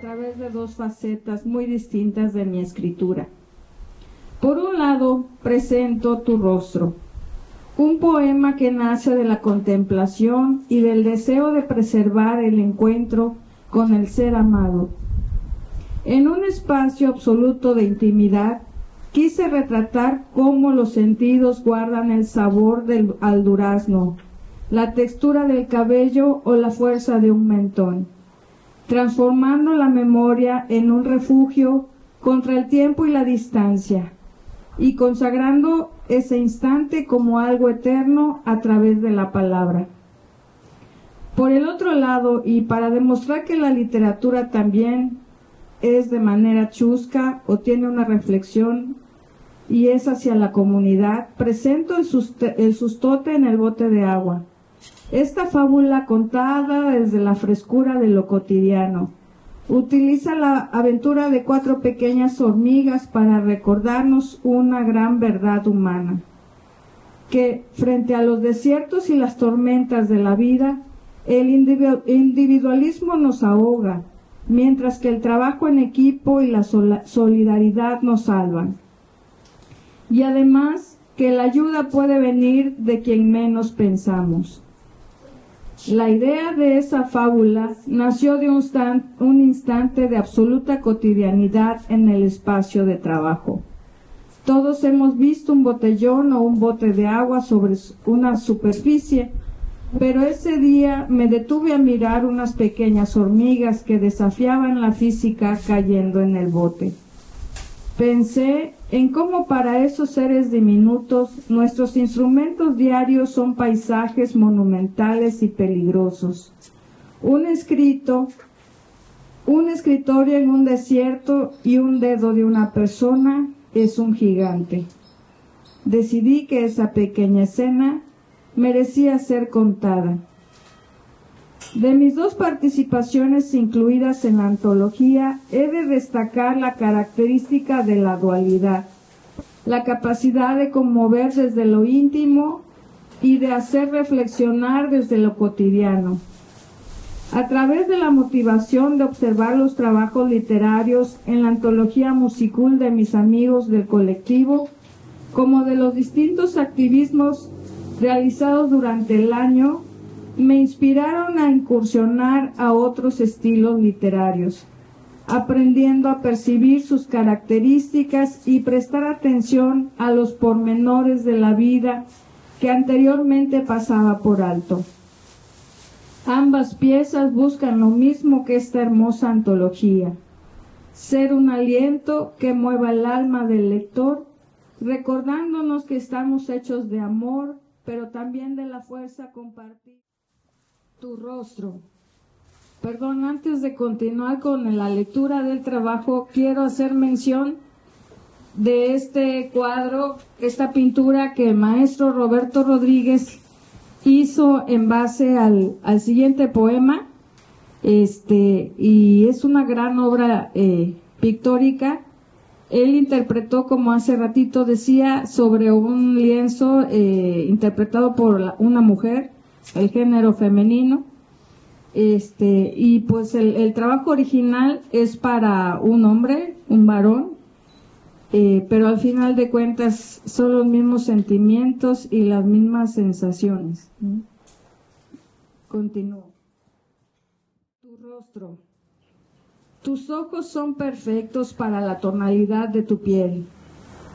través de dos facetas muy distintas de mi escritura. Por un lado, presento Tu rostro, un poema que nace de la contemplación y del deseo de preservar el encuentro con el ser amado. En un espacio absoluto de intimidad, quise retratar cómo los sentidos guardan el sabor al durazno, la textura del cabello o la fuerza de un mentón, transformando la memoria en un refugio contra el tiempo y la distancia, y consagrando ese instante como algo eterno a través de la palabra. Por el otro lado, y para demostrar que la literatura también es de manera chusca o tiene una reflexión y es hacia la comunidad, presento el sustote en el bote de agua. Esta fábula contada desde la frescura de lo cotidiano utiliza la aventura de 4 pequeñas hormigas para recordarnos una gran verdad humana, que frente a los desiertos y las tormentas de la vida, el individualismo nos ahoga, mientras que el trabajo en equipo y la solidaridad nos salvan. Y además que la ayuda puede venir de quien menos pensamos. La idea de esa fábula nació de un instante de absoluta cotidianidad en el espacio de trabajo. Todos hemos visto un botellón o un bote de agua sobre una superficie, pero ese día me detuve a mirar unas pequeñas hormigas que desafiaban la física cayendo en el bote. Pensé en cómo para esos seres diminutos nuestros instrumentos diarios son paisajes monumentales y peligrosos. Un escritorio en un desierto y un dedo de una persona es un gigante. Decidí que esa pequeña escena merecía ser contada. De mis 2 participaciones incluidas en la antología, he de destacar la característica de la dualidad, la capacidad de conmover desde lo íntimo y de hacer reflexionar desde lo cotidiano. A través de la motivación de observar los trabajos literarios en la antología Musicul de mis amigos del colectivo, como de los distintos activismos realizados durante el año, me inspiraron a incursionar a otros estilos literarios, aprendiendo a percibir sus características y prestar atención a los pormenores de la vida que anteriormente pasaba por alto. Ambas piezas buscan lo mismo que esta hermosa antología: ser un aliento que mueva el alma del lector, recordándonos que estamos hechos de amor, pero también de la fuerza compartida. Tu rostro. Perdón, antes de continuar con la lectura del trabajo, quiero hacer mención de este cuadro, esta pintura que el maestro Roberto Rodríguez hizo en base al siguiente poema, y es una gran obra pictórica. Él interpretó, como hace ratito decía, sobre un lienzo interpretado por una mujer, el género femenino, y pues el trabajo original es para un hombre, un varón, pero al final de cuentas son los mismos sentimientos y las mismas sensaciones. Continúo. Tu rostro. Tus ojos son perfectos para la tonalidad de tu piel.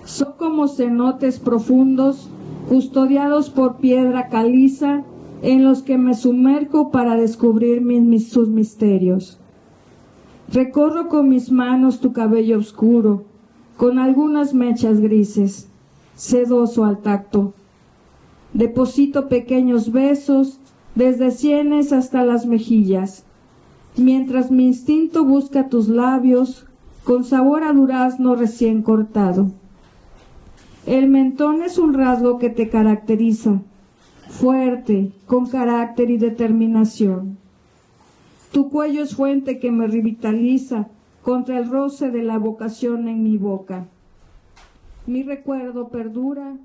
Son como cenotes profundos, custodiados por piedra caliza, en los que me sumerjo para descubrir sus misterios. Recorro con mis manos tu cabello oscuro, con algunas mechas grises, sedoso al tacto. Deposito pequeños besos desde sienes hasta las mejillas, mientras mi instinto busca tus labios con sabor a durazno recién cortado. El mentón es un rasgo que te caracteriza, fuerte, con carácter y determinación. Tu cuello es fuente que me revitaliza contra el roce de la vocación en mi boca. Mi recuerdo perdura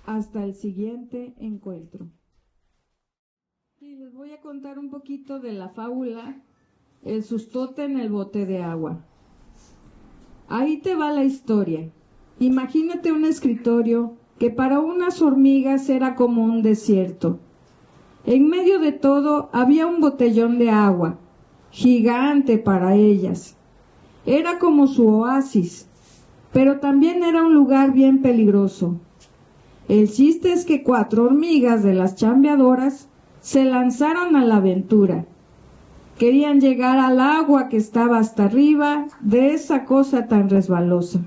hasta el siguiente encuentro. Y les voy a contar un poquito de la fábula el sustote en el bote de agua. Ahí te va la historia. Imagínate un escritorio que para unas hormigas era como un desierto. En medio de todo había un botellón de agua, gigante para ellas. Era como su oasis, pero también era un lugar bien peligroso. El chiste es que 4 hormigas de las chambeadoras se lanzaron a la aventura. Querían llegar al agua que estaba hasta arriba de esa cosa tan resbalosa.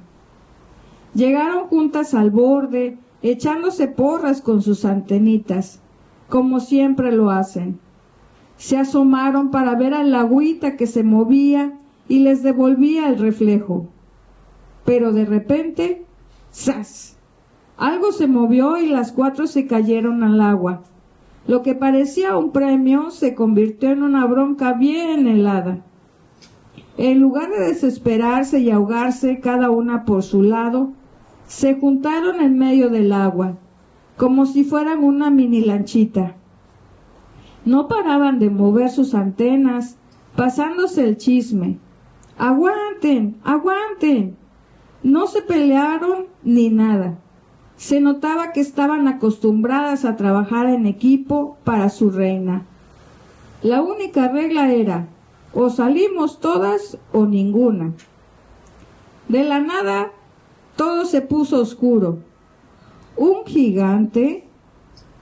Llegaron juntas al borde, echándose porras con sus antenitas, como siempre lo hacen. Se asomaron para ver al agüita que se movía y les devolvía el reflejo. Pero de repente, ¡zas! Algo se movió y las 4 se cayeron al agua. Lo que parecía un premio se convirtió en una bronca bien helada. En lugar de desesperarse y ahogarse cada una por su lado, se juntaron en medio del agua, como si fueran una mini lanchita. No paraban de mover sus antenas, pasándose el chisme. ¡Aguanten! ¡Aguanten! No se pelearon ni nada. Se notaba que estaban acostumbradas a trabajar en equipo para su reina. La única regla era, o salimos todas o ninguna. De la nada, todo se puso oscuro. Un gigante,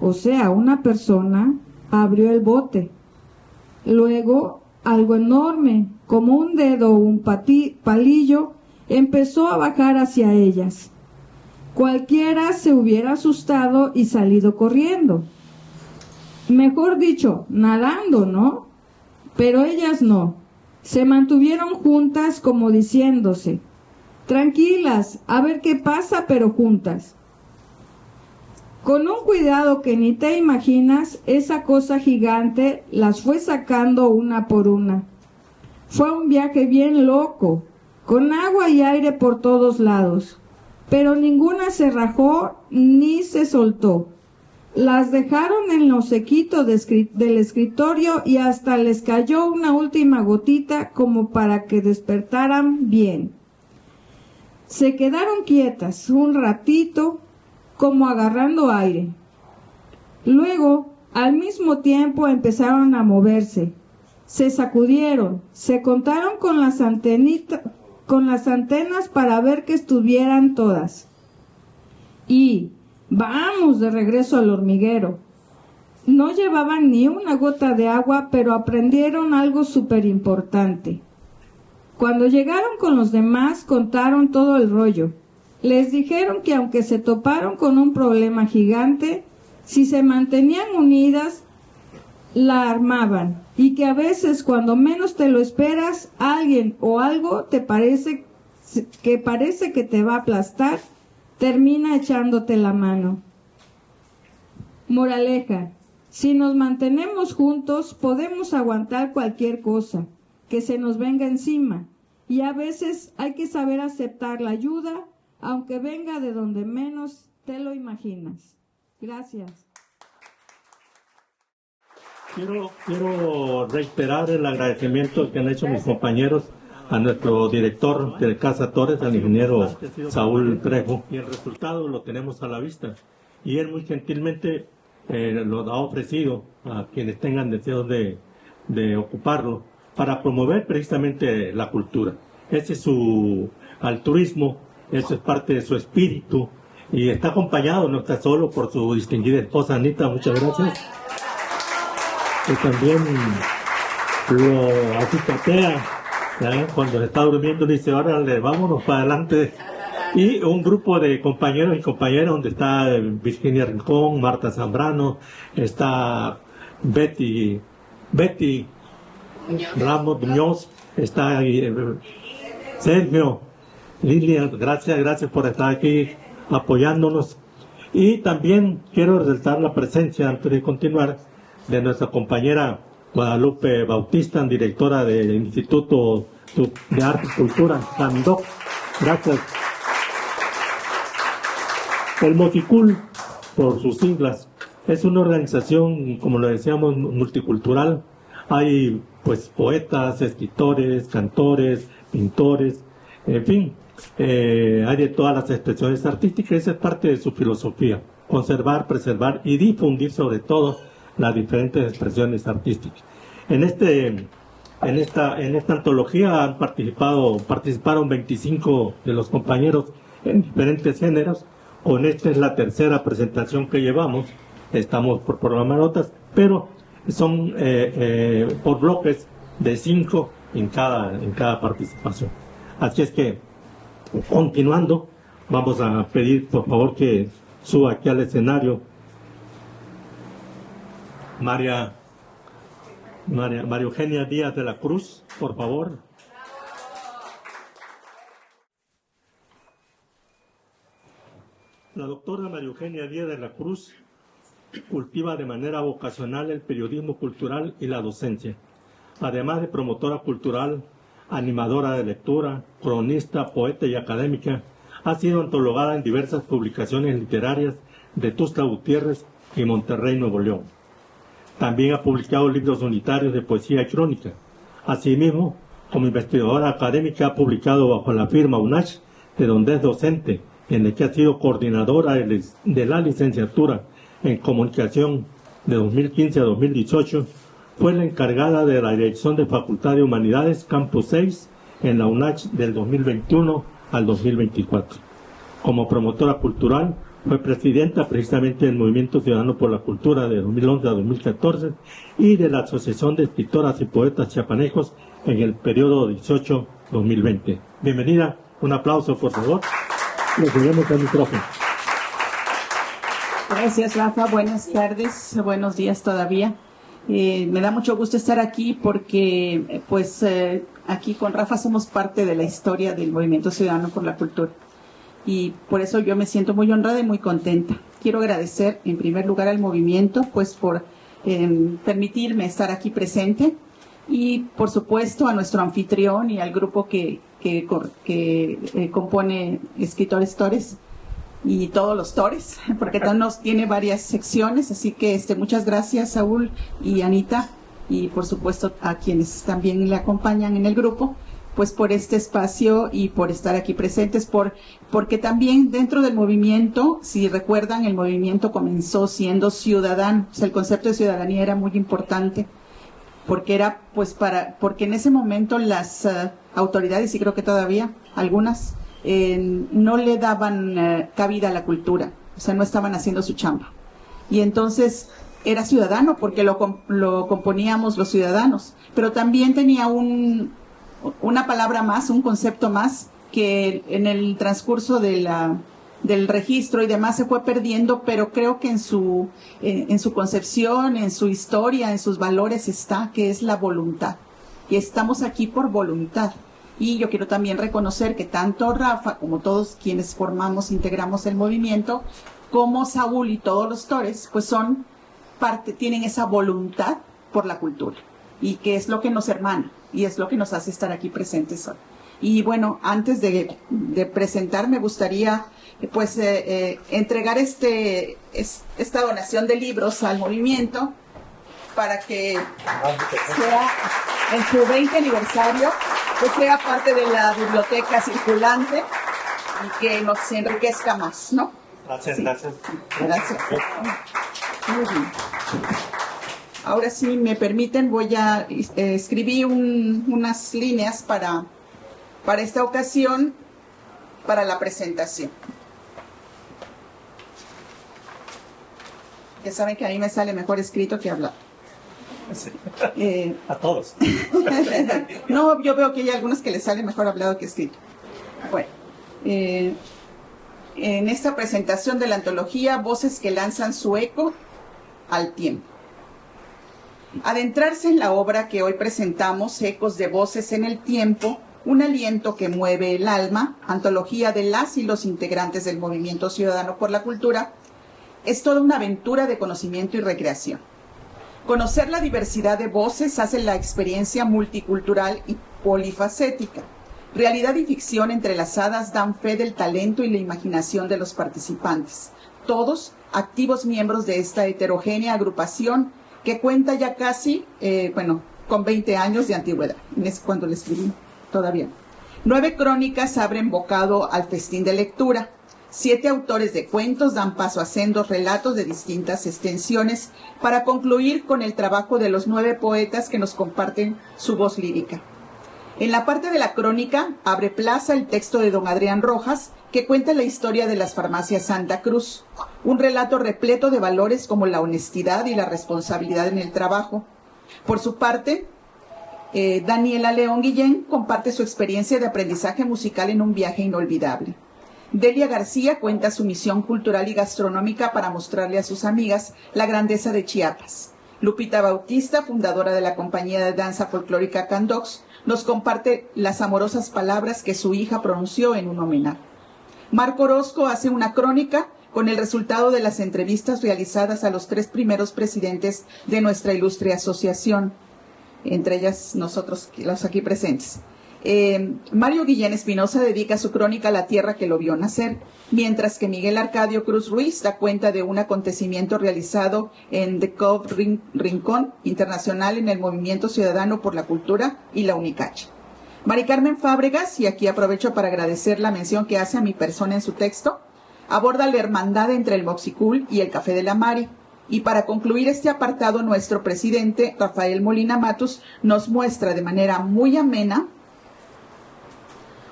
o sea, una persona, abrió el bote. Luego, algo enorme, como un dedo o un palillo, empezó a bajar hacia ellas. Cualquiera se hubiera asustado y salido corriendo. Mejor dicho, nadando, ¿no? Pero ellas no. Se mantuvieron juntas como diciéndose, tranquilas, a ver qué pasa, pero juntas. Con un cuidado que ni te imaginas, esa cosa gigante las fue sacando una por una. Fue un viaje bien loco, con agua y aire por todos lados. Pero ninguna se rajó ni se soltó. Las dejaron en lo sequito del escritorio y hasta les cayó una última gotita como para que despertaran bien. Se quedaron quietas un ratito, como agarrando aire. Luego, al mismo tiempo, empezaron a moverse. Se sacudieron, se contaron con las antenas para ver que estuvieran todas. Y vamos de regreso al hormiguero. No llevaban ni una gota de agua, pero aprendieron algo súper importante. Cuando llegaron con los demás, contaron todo el rollo. Les dijeron que aunque se toparon con un problema gigante, si se mantenían unidas, la armaban, y que a veces cuando menos te lo esperas, alguien o algo te parece que te va a aplastar, termina echándote la mano. Moraleja: si nos mantenemos juntos, podemos aguantar cualquier cosa que se nos venga encima, y a veces hay que saber aceptar la ayuda, aunque venga de donde menos te lo imaginas. Gracias. Quiero reiterar el agradecimiento que han hecho mis compañeros a nuestro director de Casa Torres, al ingeniero Saúl Trejo, y el resultado lo tenemos a la vista. Y él muy gentilmente lo ha ofrecido a quienes tengan deseos de ocuparlo para promover precisamente la cultura. Ese es su altruismo, eso es parte de su espíritu, y está acompañado, no está solo, por su distinguida esposa Anita. Muchas gracias. Que también lo asistotea cuando está durmiendo, dice, órale, vámonos para adelante. Y un grupo de compañeros y compañeras, donde está Virginia Rincón, Marta Zambrano, está Betty Ramos Muñoz, está Sergio, Lilia, gracias por estar aquí apoyándonos. Y también quiero resaltar la presencia, antes de continuar, de nuestra compañera Guadalupe Bautista, directora del Instituto de Arte y Cultura, SANDOC. Gracias. El MOTICUL, por sus siglas, es una organización, como lo decíamos, multicultural. Hay pues poetas, escritores, cantores, pintores, en fin, hay de todas las expresiones artísticas. Esa es parte de su filosofía: conservar, preservar y difundir sobre todo las diferentes expresiones artísticas. En esta antología participaron 25 de los compañeros en diferentes géneros. Con esta es la tercera presentación que llevamos. Estamos por programar otras, pero son por bloques de 5 en cada participación. Así es que, continuando, vamos a pedir por favor que suba aquí al escenario María Eugenia Díaz de la Cruz, por favor. La doctora María Eugenia Díaz de la Cruz cultiva de manera vocacional el periodismo cultural y la docencia. Además de promotora cultural, animadora de lectura, cronista, poeta y académica, ha sido antologada en diversas publicaciones literarias de Tuxtla Gutiérrez y Monterrey, Nuevo León. También ha publicado libros unitarios de poesía y crónica. Asimismo, como investigadora académica, ha publicado bajo la firma UNACH, de donde es docente, en el que ha sido coordinadora de la licenciatura en comunicación de 2015 a 2018. Fue la encargada de la dirección de Facultad de Humanidades Campus 6 en la UNACH del 2021 al 2024. Como promotora cultural, fue presidenta precisamente del Movimiento Ciudadano por la Cultura de 2011 a 2014 y de la Asociación de Escritoras y Poetas Chiapanecos en el periodo 18-2020. Bienvenida, un aplauso por favor. Le cedemos el micrófono. Gracias, Rafa. Buenas tardes, buenos días todavía. Me da mucho gusto estar aquí porque aquí con Rafa somos parte de la historia del Movimiento Ciudadano por la Cultura. Y por eso yo me siento muy honrada y muy contenta. Quiero agradecer en primer lugar al movimiento pues por permitirme estar aquí presente, y por supuesto a nuestro anfitrión y al grupo que compone Escritores Tores y todos los Tores, porque tiene varias secciones. Así que muchas gracias, Saúl y Anita, y por supuesto a quienes también le acompañan en el grupo, pues por este espacio y por estar aquí presentes, porque también dentro del movimiento, si recuerdan, el movimiento comenzó siendo ciudadano. O sea, el concepto de ciudadanía era muy importante, porque era porque en ese momento las autoridades, y creo que todavía algunas, no le daban cabida a la cultura, o sea, no estaban haciendo su chamba. Y entonces era ciudadano porque lo componíamos los ciudadanos, pero también tenía una palabra más, un concepto más, que en el transcurso del registro y demás se fue perdiendo, pero creo que en su concepción, en su historia, en sus valores está, que es la voluntad. Y estamos aquí por voluntad. Y yo quiero también reconocer que tanto Rafa como todos quienes integramos el movimiento, como Saúl y todos los Tores, pues tienen esa voluntad por la cultura, y que es lo que nos hermana y es lo que nos hace estar aquí presentes hoy. Y bueno, antes de presentar, me gustaría entregar esta donación de libros al movimiento para que sea en su 20 aniversario, que sea parte de la biblioteca circulante y que nos enriquezca más, ¿no? Gracias, sí. Gracias. Muy bien. Ahora sí, me permiten, voy a escribir unas líneas para esta ocasión, para la presentación. Ya saben que a mí me sale mejor escrito que hablado. Sí. A todos. No, yo veo que hay algunos que les sale mejor hablado que escrito. Bueno, en esta presentación de la antología, Voces que lanzan su eco al tiempo. Adentrarse en la obra que hoy presentamos, Ecos de Voces en el Tiempo, un aliento que mueve el alma, antología de las y los integrantes del Movimiento Ciudadano por la Cultura, es toda una aventura de conocimiento y recreación. Conocer la diversidad de voces hace la experiencia multicultural y polifacética. Realidad y ficción entrelazadas dan fe del talento y la imaginación de los participantes, todos activos miembros de esta heterogénea agrupación que cuenta ya casi, con 20 años de antigüedad. Es cuando le escribí, todavía. 9 crónicas abren bocado al festín de lectura. 7 autores de cuentos dan paso a sendos relatos de distintas extensiones para concluir con el trabajo de los 9 poetas que nos comparten su voz lírica. En la parte de la crónica abre plaza el texto de don Adrián Rojas, que cuenta la historia de las farmacias Santa Cruz, un relato repleto de valores como la honestidad y la responsabilidad en el trabajo. Por su parte, Daniela León Guillén comparte su experiencia de aprendizaje musical en un viaje inolvidable. Delia García cuenta su misión cultural y gastronómica para mostrarle a sus amigas la grandeza de Chiapas. Lupita Bautista, fundadora de la compañía de danza folclórica Candox, nos comparte las amorosas palabras que su hija pronunció en un homenaje. Marco Orozco hace una crónica con el resultado de las entrevistas realizadas a los 3 primeros presidentes de nuestra ilustre asociación, entre ellas nosotros, los aquí presentes. Mario Guillén Espinosa dedica su crónica a la tierra que lo vio nacer, mientras que Miguel Arcadio Cruz Ruiz da cuenta de un acontecimiento realizado en The Cove Rincón Internacional en el Movimiento Ciudadano por la Cultura y la Unicache. Mari Carmen Fábregas, y aquí aprovecho para agradecer la mención que hace a mi persona en su texto, aborda la hermandad entre el Moxicul y el Café de la Mari. Y para concluir este apartado, nuestro presidente, Rafael Molina Matus, nos muestra de manera muy amena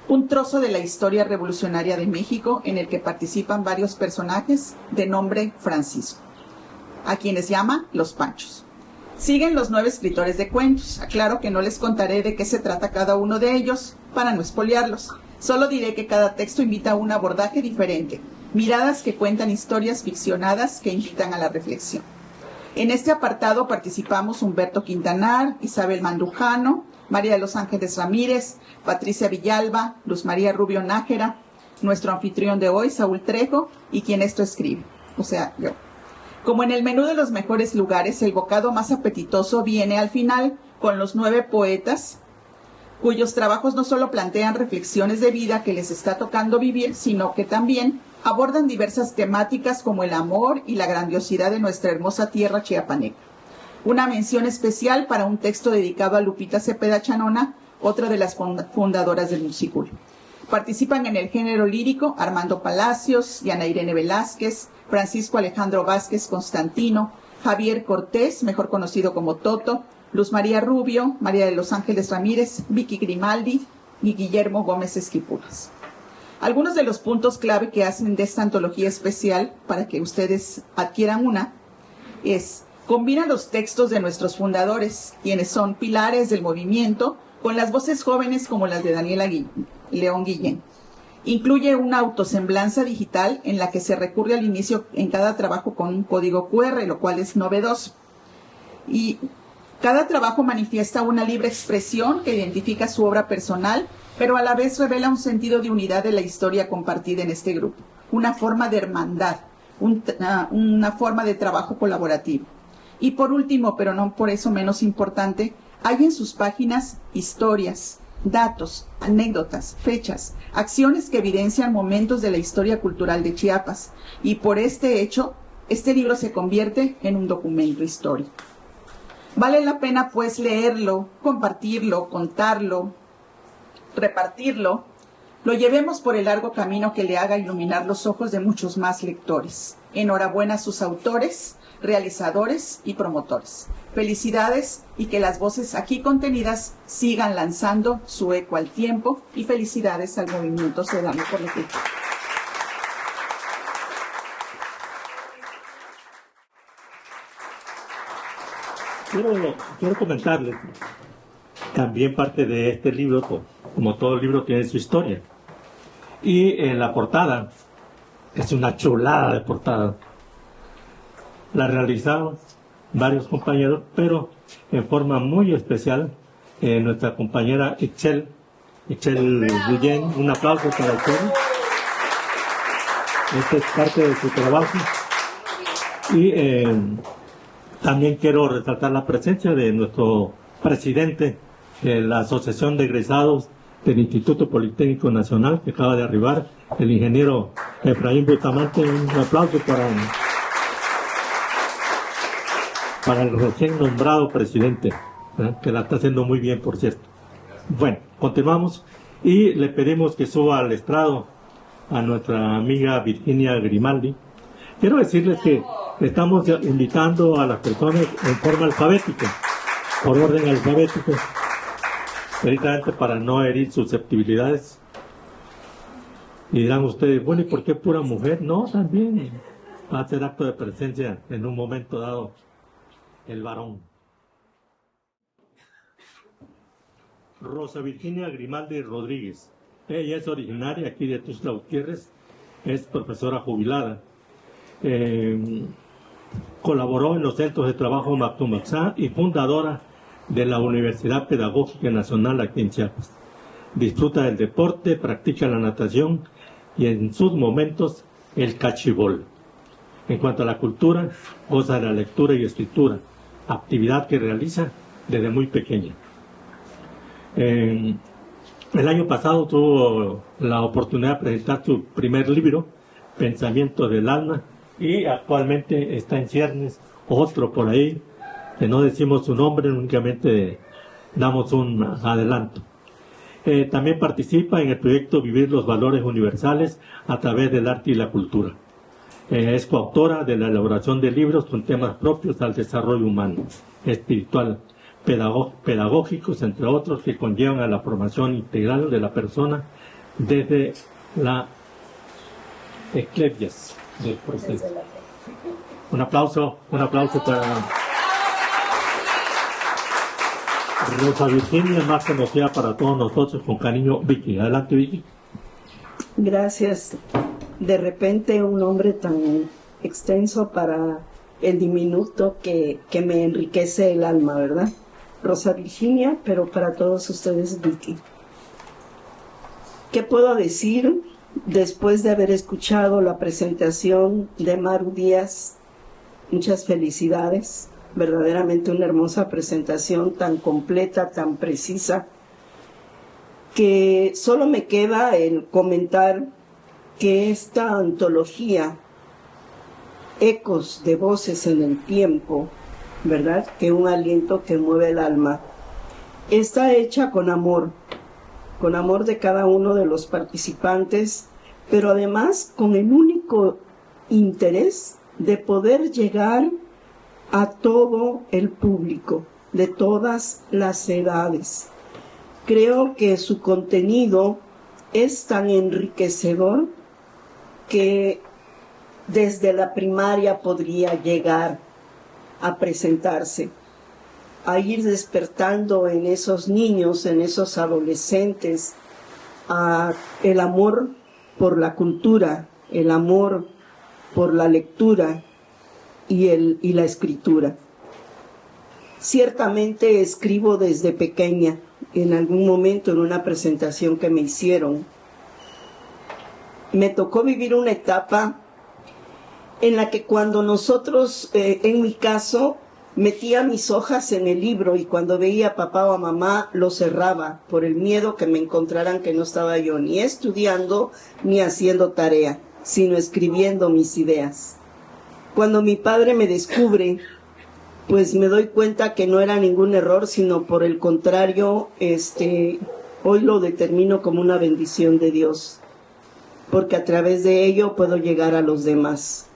un trozo de la historia revolucionaria de México en el que participan varios personajes de nombre Francisco, a quienes llama los Panchos. Siguen los 9 escritores de cuentos. Aclaro que no les contaré de qué se trata cada uno de ellos para no espoliarlos. Solo diré que cada texto invita a un abordaje diferente, miradas que cuentan historias ficcionadas que invitan a la reflexión. En este apartado participamos Humberto Quintanar, Isabel Mandujano, María de los Ángeles Ramírez, Patricia Villalba, Luz María Rubio Nájera, nuestro anfitrión de hoy, Saúl Trejo, y quien esto escribe, o sea, yo. Como en el menú de los mejores lugares, el bocado más apetitoso viene al final con los 9 poetas, cuyos trabajos no solo plantean reflexiones de vida que les está tocando vivir, sino que también abordan diversas temáticas como el amor y la grandiosidad de nuestra hermosa tierra chiapaneca. Una mención especial para un texto dedicado a Lupita Cepeda Chanona, otra de las fundadoras del Musicul. Participan en el género lírico Armando Palacios, Diana Irene Velázquez, Francisco Alejandro Vázquez Constantino, Javier Cortés, mejor conocido como Toto, Luz María Rubio, María de los Ángeles Ramírez, Vicky Grimaldi y Guillermo Gómez Esquipulas. Algunos de los puntos clave que hacen de esta antología especial, para que ustedes adquieran una, es: combina los textos de nuestros fundadores, quienes son pilares del movimiento, con las voces jóvenes como las de Daniela León Guillén. Incluye una autosemblanza digital en la que se recurre al inicio en cada trabajo con un código QR, lo cual es novedoso. Y cada trabajo manifiesta una libre expresión que identifica su obra personal, pero a la vez revela un sentido de unidad de la historia compartida en este grupo, una forma de hermandad, una forma de trabajo colaborativo. Y por último, pero no por eso menos importante, hay en sus páginas historias, datos, anécdotas, fechas, acciones que evidencian momentos de la historia cultural de Chiapas. Y por este hecho, este libro se convierte en un documento histórico. Vale la pena, pues, leerlo, compartirlo, contarlo, repartirlo, lo llevemos por el largo camino que le haga iluminar los ojos de muchos más lectores. Enhorabuena a sus autores, realizadores y promotores. Felicidades, y que las voces aquí contenidas sigan lanzando su eco al tiempo, y felicidades al Movimiento Ciudadano por la Cultura. Quiero comentarles, también parte de este libro, como todo libro, tiene su historia. Y en la portada, es una chulada de portada. La realizaron varios compañeros, pero en forma muy especial nuestra compañera Itzel Guillén. Un aplauso para Itzel. Esta es parte de su trabajo. Y también quiero resaltar la presencia de nuestro presidente de la Asociación de Egresados del Instituto Politécnico Nacional, que acaba de arribar, el ingeniero Efraín Bustamante. Un aplauso para el recién nombrado presidente que la está haciendo muy bien, por cierto. Bueno, continuamos y le pedimos que suba al estrado a nuestra amiga Virginia Grimaldi. Quiero decirles que estamos invitando a las personas en forma alfabética, por orden alfabético, precisamente para no herir susceptibilidades. Y dirán ustedes, bueno, ¿y por qué pura mujer? No, también va a ser acto de presencia en un momento dado el varón. Rosa Virginia Grimaldi Rodríguez. Ella es originaria aquí de Tuxtla Gutiérrez, es profesora jubilada. Colaboró en los centros de trabajo Mactumaxá y fundadora de la Universidad Pedagógica Nacional aquí en Chiapas. Disfruta del deporte, practica la natación y en sus momentos el cachibol. En cuanto a la cultura, goza de la lectura y escritura, actividad que realiza desde muy pequeña. El año pasado tuvo la oportunidad de presentar su primer libro, Pensamiento del Alma, y actualmente está en ciernes otro por ahí, que no decimos su nombre, únicamente damos un adelanto. También participa en el proyecto Vivir los Valores Universales a través del arte y la cultura. Es coautora de la elaboración de libros con temas propios al desarrollo humano, espiritual, pedagógicos, entre otros, que conllevan a la formación integral de la persona desde la eclepias del proceso. Un aplauso para Rosa Virginia, más conocida para todos nosotros con cariño, Vicky. Adelante, Vicky. Gracias. De repente un nombre tan extenso para el diminuto que me enriquece el alma, ¿verdad? Rosa Virginia, pero para todos ustedes, Vicky. ¿Qué puedo decir después de haber escuchado la presentación de Maru Díaz? Muchas felicidades, verdaderamente una hermosa presentación, tan completa, tan precisa, que solo me queda el comentar que esta antología, Ecos de Voces en el Tiempo, ¿verdad? Que un aliento que mueve el alma, está hecha con amor de cada uno de los participantes, pero además con el único interés de poder llegar a todo el público, de todas las edades. Creo que su contenido es tan enriquecedor que desde la primaria podría llegar a presentarse, a ir despertando en esos niños, en esos adolescentes, el amor por la cultura, el amor por la lectura y la escritura. Ciertamente escribo desde pequeña. En algún momento, en una presentación que me hicieron, me tocó vivir una etapa en la que cuando nosotros, en mi caso, metía mis hojas en el libro y cuando veía a papá o a mamá lo cerraba por el miedo que me encontraran que no estaba yo ni estudiando ni haciendo tarea, sino escribiendo mis ideas. Cuando mi padre me descubre, pues me doy cuenta que no era ningún error, sino por el contrario, hoy lo determino como una bendición de Dios, porque a través de ello puedo llegar a los demás.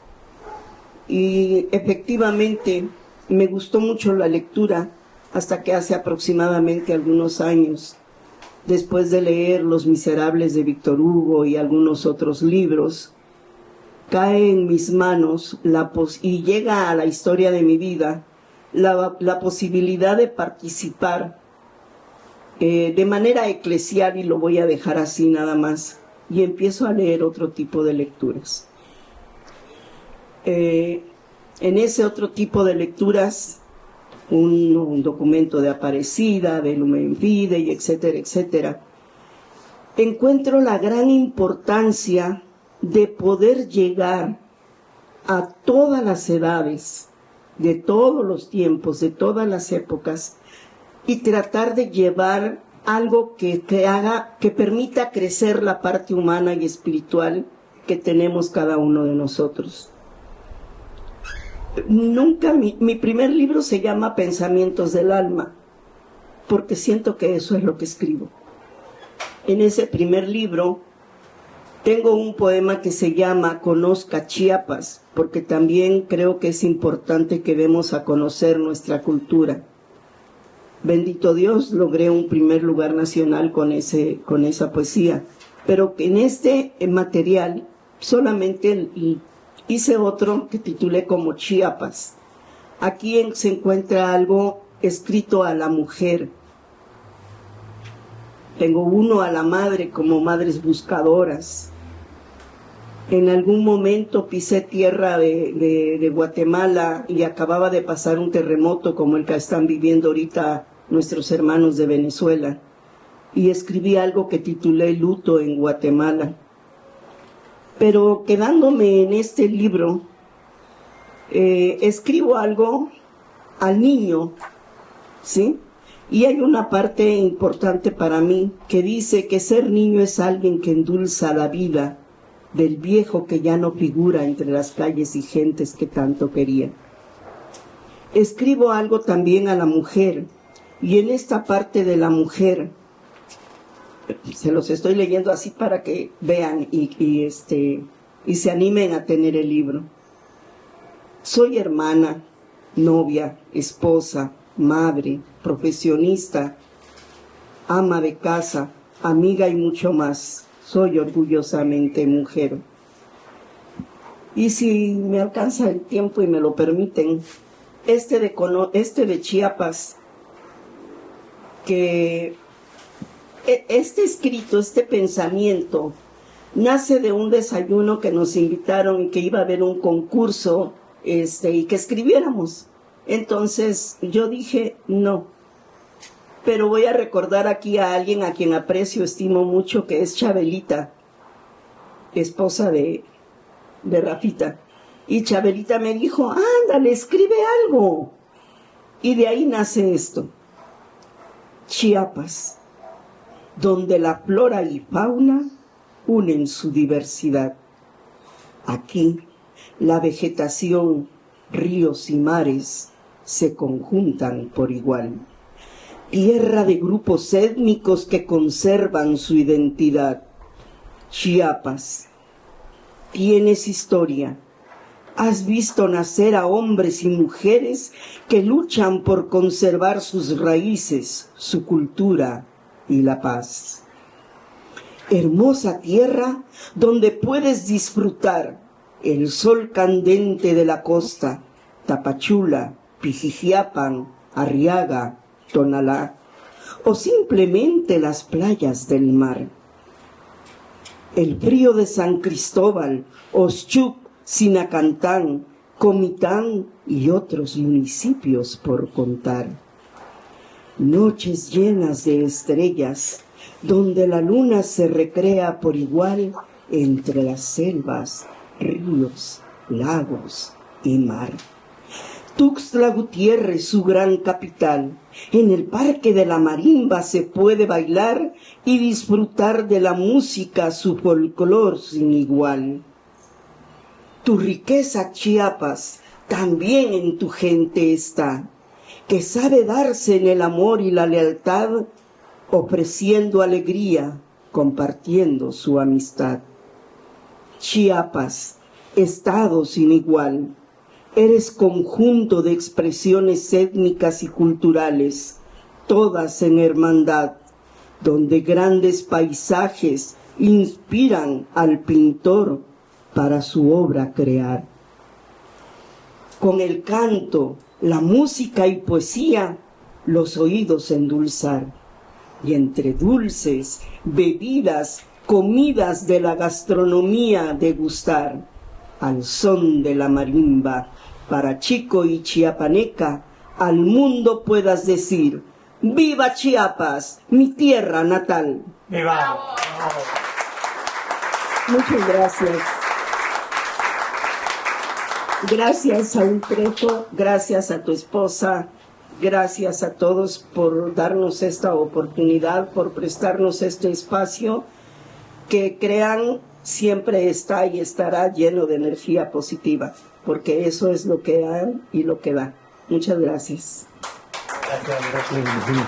Y efectivamente me gustó mucho la lectura hasta que hace aproximadamente algunos años, después de leer Los Miserables de Víctor Hugo y algunos otros libros, cae en mis manos y llega a la historia de mi vida la posibilidad de participar de manera eclesial, y lo voy a dejar así nada más, y empiezo a leer otro tipo de lecturas. En ese otro tipo de lecturas, un documento de Aparecida, de Lumen Fidei, etcétera, etcétera, encuentro la gran importancia de poder llegar a todas las edades, de todos los tiempos, de todas las épocas, y tratar de llevar algo que permita crecer la parte humana y espiritual que tenemos cada uno de nosotros. Mi primer libro se llama Pensamientos del Alma, porque siento que eso es lo que escribo. En ese primer libro tengo un poema que se llama Conozca Chiapas, porque también creo que es importante que demos a conocer nuestra cultura. Bendito Dios, logré un primer lugar nacional con esa poesía, pero en este material solamente hice otro que titulé como Chiapas. Aquí se encuentra algo escrito a la mujer. Tengo uno a la madre como madres buscadoras. En algún momento pisé tierra de Guatemala y acababa de pasar un terremoto como el que están viviendo ahorita nuestros hermanos de Venezuela. Y escribí algo que titulé Luto en Guatemala. Pero quedándome en este libro, escribo algo al niño, ¿sí? Y hay una parte importante para mí que dice que ser niño es alguien que endulza la vida del viejo que ya no figura entre las calles y gentes que tanto quería. Escribo algo también a la mujer, y en esta parte de la mujer, se los estoy leyendo así para que vean y se animen a tener el libro. Soy hermana, novia, esposa, madre, profesionista, ama de casa, amiga y mucho más. Soy orgullosamente mujer. Y si me alcanza el tiempo y me lo permiten, este de Chiapas, que este escrito, este pensamiento, nace de un desayuno que nos invitaron y que iba a haber un concurso y que escribiéramos. Entonces yo dije, no. Pero voy a recordar aquí a alguien a quien aprecio, estimo mucho, que es Chabelita, esposa de Rafita. Y Chabelita me dijo, ándale, escribe algo. Y de ahí nace esto. Chiapas, donde la flora y fauna unen su diversidad. Aquí, la vegetación, ríos y mares se conjuntan por igual. Tierra de grupos étnicos que conservan su identidad. Chiapas, tienes historia. Has visto nacer a hombres y mujeres que luchan por conservar sus raíces, su cultura y la paz. Hermosa tierra donde puedes disfrutar el sol candente de la costa, Tapachula, Pijijiapan, Arriaga, Tonalá, o simplemente las playas del mar. El frío de San Cristóbal, Oxchuc, Sinacantán, Comitán y otros municipios por contar. Noches llenas de estrellas, donde la luna se recrea por igual entre las selvas, ríos, lagos y mar. Tuxtla Gutiérrez, su gran capital, en el Parque de la Marimba se puede bailar y disfrutar de la música, su folclor sin igual. Tu riqueza, Chiapas, también en tu gente está, que sabe darse en el amor y la lealtad, ofreciendo alegría, compartiendo su amistad. Chiapas, estado sin igual, eres conjunto de expresiones étnicas y culturales, todas en hermandad, donde grandes paisajes inspiran al pintor para su obra crear. Con el canto, la música y poesía, los oídos endulzar, y entre dulces, bebidas, comidas de la gastronomía degustar, al son de la marimba, para chico y chiapaneca, al mundo puedas decir, ¡viva Chiapas, mi tierra natal! ¡Viva! Muchas gracias. Gracias, Saúl Trejo, gracias a tu esposa, gracias a todos por darnos esta oportunidad, por prestarnos este espacio, que crean siempre está y estará lleno de energía positiva, porque eso es lo que dan y lo que da. Muchas gracias. Gracias.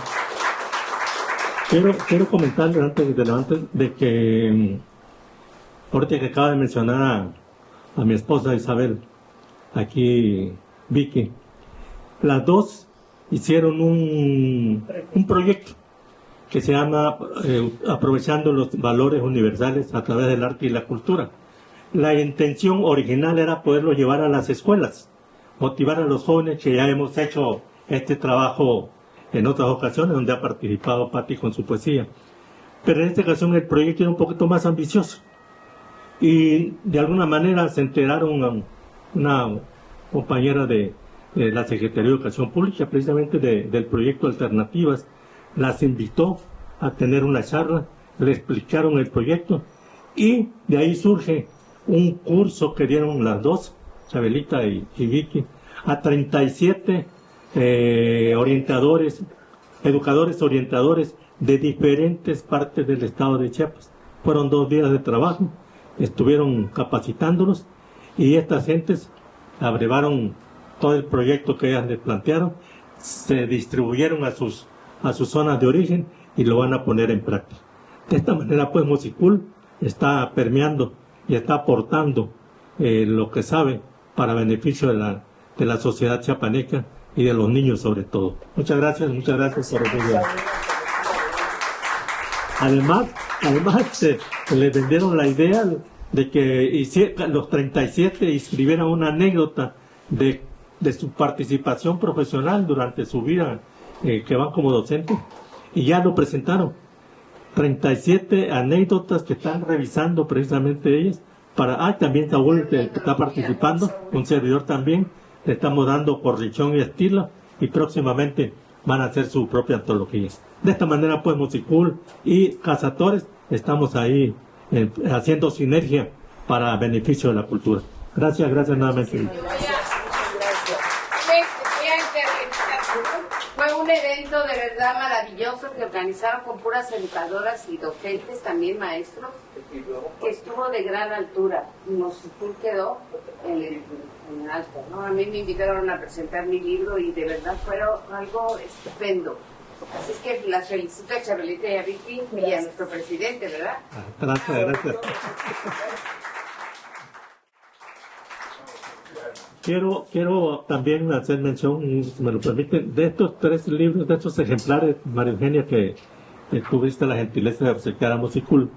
Quiero comentarle antes de que, ahorita que acaba de mencionar a mi esposa Isabel, aquí Vicky, las dos hicieron un proyecto que se llama Aprovechando los Valores Universales a través del arte y la cultura. La intención original era poderlo llevar a las escuelas, motivar a los jóvenes, que ya hemos hecho este trabajo en otras ocasiones donde ha participado Patti con su poesía. Pero en esta ocasión el proyecto era un poquito más ambicioso. Y de alguna manera se enteraron una compañera de la Secretaría de Educación Pública, precisamente del proyecto Alternativas, las invitó a tener una charla, le explicaron el proyecto y de ahí surge un curso que dieron las dos, Chabelita y Vicky, a 37 educadores orientadores de diferentes partes del estado de Chiapas. Fueron 2 días de trabajo, estuvieron capacitándolos y estas gentes abrevaron todo el proyecto que ellas les plantearon, se distribuyeron a sus zonas de origen y lo van a poner en práctica. De esta manera, pues, Mocicul está permeando y está aportando lo que sabe para beneficio de la sociedad chiapaneca y de los niños sobre todo. Muchas gracias por el Además, le vendieron la idea de que los 37 escribieran una anécdota de su participación profesional durante su vida, que van como docentes, y ya lo presentaron. 37 anécdotas que están revisando precisamente ellas. También Saúl que está participando, un servidor también, le estamos dando corrección y estilo, y próximamente van a hacer su propia antología. De esta manera, pues, Mocicul y Cazatores estamos ahí haciendo sinergia para beneficio de la cultura. Gracias nuevamente. Fue un evento de verdad maravilloso que organizaron con puras educadoras y docentes, también maestros, que estuvo de gran altura. Mocicul quedó en alto, ¿no? A mí me invitaron a presentar mi libro y de verdad fue algo estupendo. Así es que las felicito a Chabelita y a Vicky y a nuestro presidente, ¿verdad? Gracias. Quiero también hacer mención, si me lo permiten, de estos 3 libros, de estos ejemplares, María Eugenia, que tuviste la gentileza de obsequiar a Mocicul.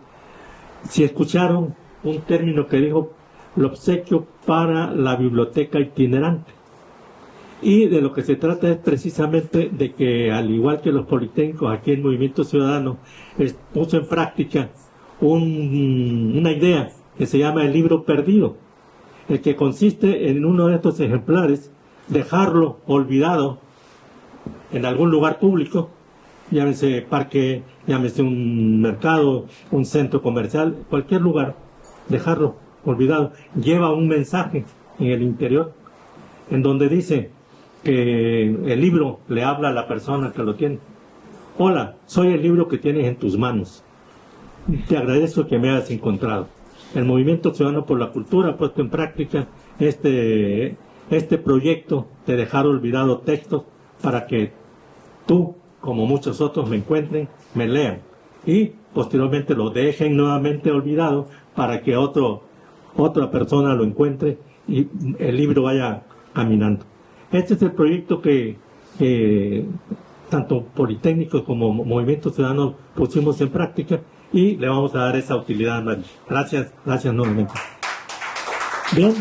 Si escucharon un término que dijo, el obsequio para la biblioteca itinerante. Y de lo que se trata es precisamente de que, al igual que los politécnicos, aquí en Movimiento Ciudadano puso en práctica una idea que se llama el libro perdido, el que consiste en uno de estos ejemplares, dejarlo olvidado en algún lugar público, llámese parque, llámese un mercado, un centro comercial, cualquier lugar, dejarlo olvidado. Lleva un mensaje en el interior, en donde dice que el libro le habla a la persona que lo tiene. Hola, soy el libro que tienes en tus manos. Te agradezco que me hayas encontrado. El Movimiento Ciudadano por la Cultura ha puesto en práctica este proyecto de dejar olvidado textos para que tú, como muchos otros, me encuentren, me lean y posteriormente lo dejen nuevamente olvidado para que otra persona lo encuentre y el libro vaya caminando. Este es el proyecto que tanto Politécnicos como Movimiento Ciudadano pusimos en práctica y le vamos a dar esa utilidad a María. Gracias nuevamente. Bien,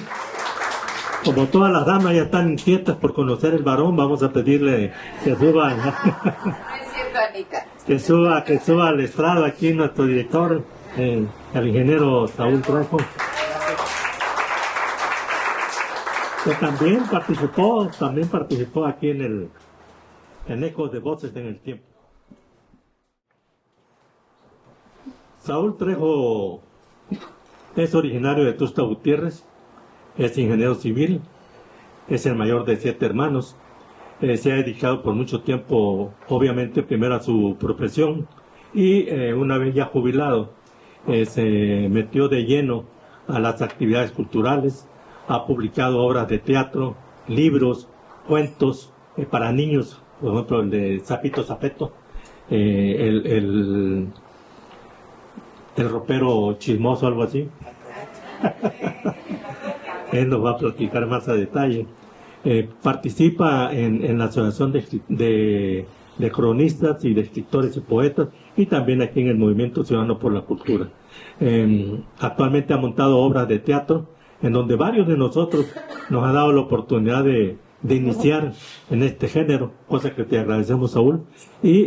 como todas las damas ya están inquietas por conocer el varón, vamos a pedirle que suba, que suba al estrado aquí nuestro director, el ingeniero Saúl Trejo, que también participó aquí en Ecos de Voces en el Tiempo. Saúl Trejo es originario de Tuxtla Gutiérrez, es ingeniero civil, es el mayor de 7 hermanos, se ha dedicado por mucho tiempo, obviamente, primero a su profesión y una vez ya jubilado, se metió de lleno a las actividades culturales, ha publicado obras de teatro, libros, cuentos para niños, por ejemplo el de Zapito Zapeto, el ropero chismoso, algo así. Él nos va a platicar más a detalle. Participa en la Asociación de Cronistas y de Escritores y Poetas, y también aquí en el Movimiento Ciudadano por la Cultura. Actualmente ha montado obras de teatro, en donde varios de nosotros nos ha dado la oportunidad de iniciar en este género, cosa que te agradecemos, Saúl. Y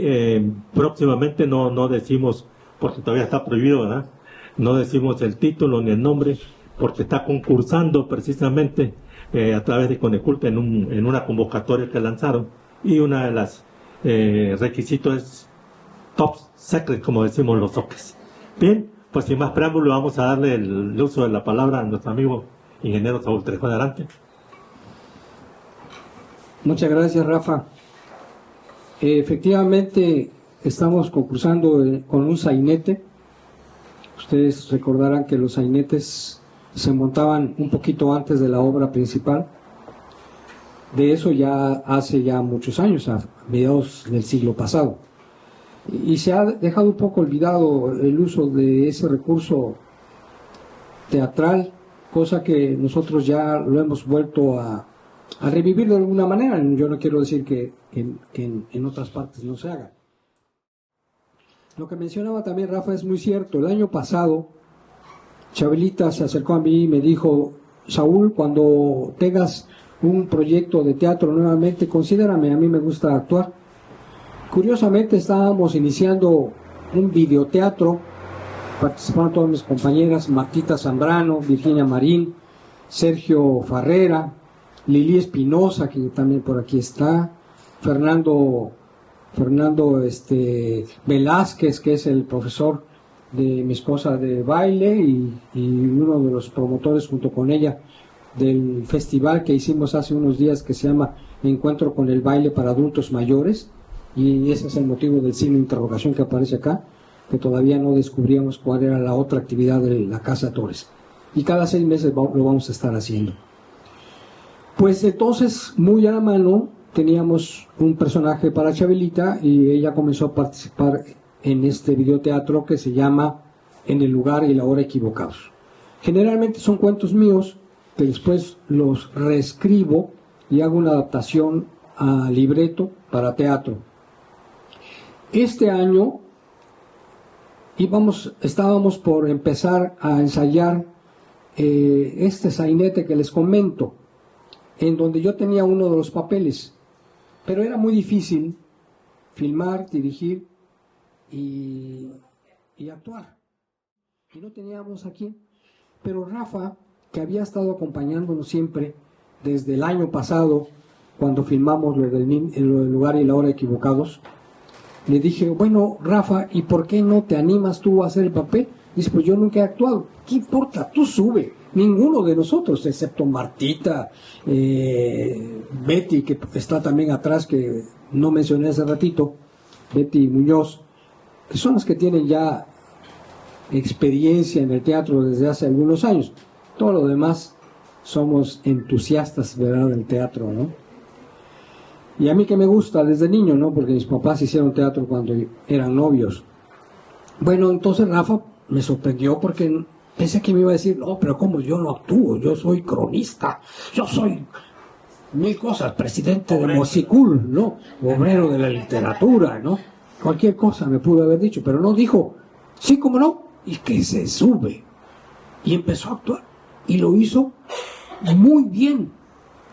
próximamente no decimos, porque todavía está prohibido, ¿verdad? No decimos el título ni el nombre, porque está concursando precisamente a través de Coneculta en una convocatoria que lanzaron, y una de las requisitos es top secret, como decimos los soques. Bien, pues sin más preámbulo, vamos a darle el uso de la palabra a nuestro amigo ingeniero Saúl Trejo. Adelante. Muchas gracias, Rafa. Efectivamente, estamos concursando con un sainete. Ustedes recordarán que los sainetes se montaban un poquito antes de la obra principal. De eso ya hace ya muchos años, a mediados del siglo pasado. Y se ha dejado un poco olvidado el uso de ese recurso teatral, cosa que nosotros ya lo hemos vuelto a revivir de alguna manera. Yo no quiero decir que en otras partes no se haga. Lo que mencionaba también Rafa es muy cierto. El año pasado, Chabelita se acercó a mí y me dijo: Saúl, cuando tengas un proyecto de teatro nuevamente, considérame, a mí me gusta actuar. Curiosamente estábamos iniciando un videoteatro, participaron todas mis compañeras, Martita Zambrano, Virginia Marín, Sergio Farrera, Lili Espinosa, que también por aquí está, Fernando Velázquez, que es el profesor de mi esposa de baile y uno de los promotores junto con ella del festival que hicimos hace unos días, que se llama Encuentro con el Baile para Adultos Mayores, y ese es el motivo del signo de interrogación que aparece acá, que todavía no descubríamos cuál era la otra actividad de la Casa Torres, y cada 6 meses lo vamos a estar haciendo. Pues entonces, muy a la mano, teníamos un personaje para Chabelita, y ella comenzó a participar en este videoteatro que se llama En el lugar y la hora equivocados. Generalmente son cuentos míos que después los reescribo y hago una adaptación a libreto para teatro. Este año estábamos por empezar a ensayar este sainete que les comento, en donde yo tenía uno de los papeles, pero era muy difícil filmar, dirigir y actuar, y no teníamos aquí. Pero Rafa, que había estado acompañándonos siempre desde el año pasado, cuando filmamos lo del lugar y la hora equivocados, le dije: bueno, Rafa, ¿y por qué no te animas tú a hacer el papel? Dice: pues yo nunca he actuado. ¿Qué importa? Tú sube. Ninguno de nosotros, excepto Martita, Betty, que está también atrás, que no mencioné hace ratito, Betty Muñoz, que son las que tienen ya experiencia en el teatro desde hace algunos años. Todo lo demás somos entusiastas, ¿verdad?, del teatro, ¿no? Y a mí que me gusta desde niño, ¿no? Porque mis papás hicieron teatro cuando eran novios. Bueno, entonces Rafa me sorprendió porque pensé que me iba a decir: no, pero ¿cómo? Yo no actúo, yo soy cronista, yo soy 1000 cosas, presidente de Mosicul, ¿no? Obrero de la literatura, ¿no? Cualquier cosa me pudo haber dicho, pero no, dijo: sí, cómo no, y que se sube. Y empezó a actuar, y lo hizo muy bien,